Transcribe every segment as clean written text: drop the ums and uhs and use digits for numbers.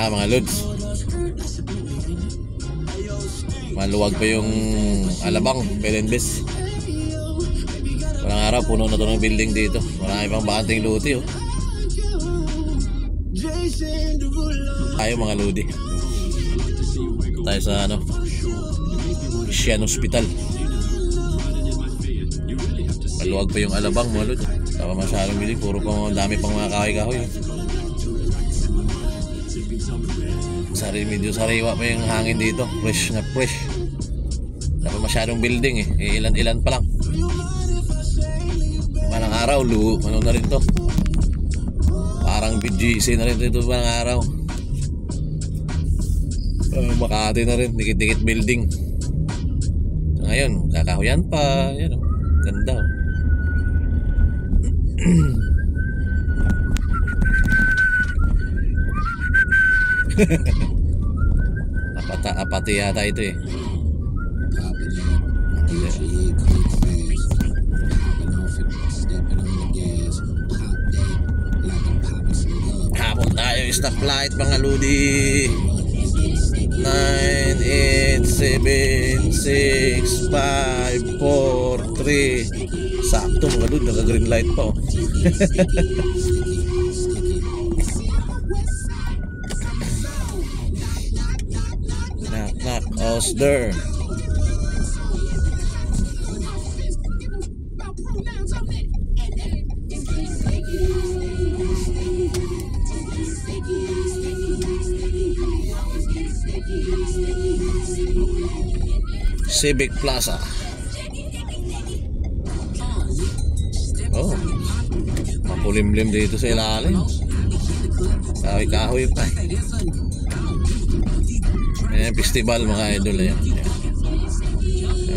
Mga lods, maluwag pa yung Alabang, Belenbes. Walang araw, puno na to ng building dito. Marami pang bakanting luti, oh. Tayo mga lodi, tayo sa Sian Hospital. Maluwag pa yung Alabang, mga lodi. Saka masyadong building, puro pang dami pang mga kahoy-kahoy. Medyo sariwa pa yung hangin dito. Fresh na fresh. Dapat masyadong building eh. Ilan-ilan pa lang. Malang araw, ano na rin to. Parang BGC na rin dito malang araw. Makati na rin. Dikit-dikit building. Ngayon, kakahuyan pa. Yan, oh. Ganda, oh. Apati yata ito eh. Habol tayo, stoplight mga lodi. 9, 8, 7, 6, 5, 4, 3. Sakto mga lodi, naka green light pa, oh. Knock, how's there? Civic Plaza. Oh, mapulimlim dito sa ilalim. Kahoy-kahoy pa. Ayan, festival mga idol. Ayan.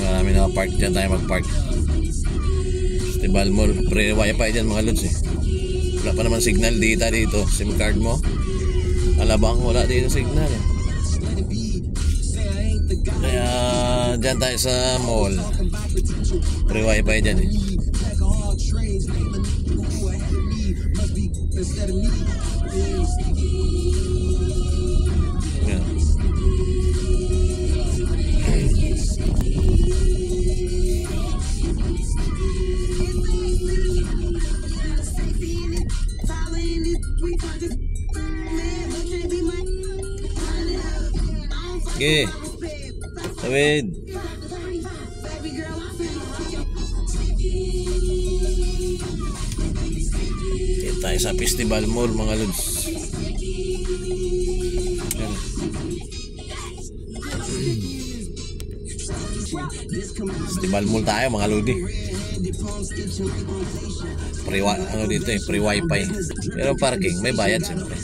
Marami na park dyan, tayo mag-park. Festival Mall. Free wifi dyan mga lods eh. Wala pa naman signal dito. SIM card mo Alabang, wala dito signal eh. Kaya dyan tayo sa mall. Free wifi dyan eh. Ayan. Okay, tawid. Dito tayo sa Festival Mall mga lods. Festival Mall tayo mga lodi. Free dito eh, free wifi. Pero parking may bayad siyempre.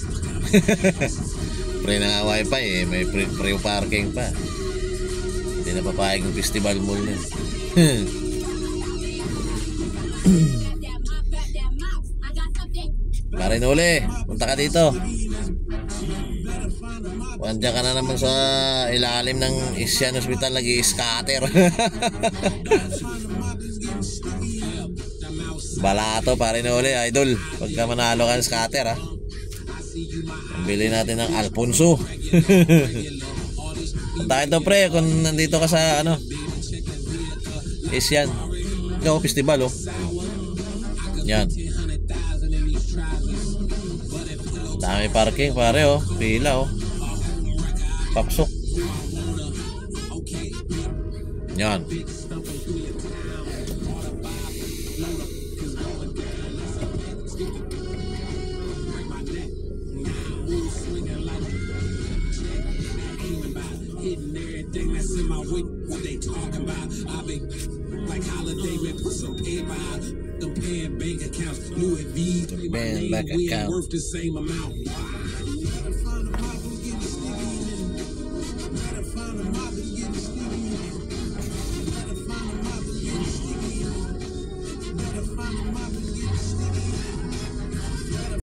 Free na nga wifi eh, may free parking pa. Hindi na papayag ng Festival Mall na. Marinole, punta ka dito. Andiyan ka na naman sa ilalim ng Sian Hospital, nag-i-scatter. Balato Marinole, idol. Pagka manalo ka ng scatter ha. Bili natin ng Alfonso. Punta ito pre, kung nandito ka sa Sian. Ikaw, festival oh. Yan. Dami parking pare oh, pila oh. Papsok. Yan. Bank account.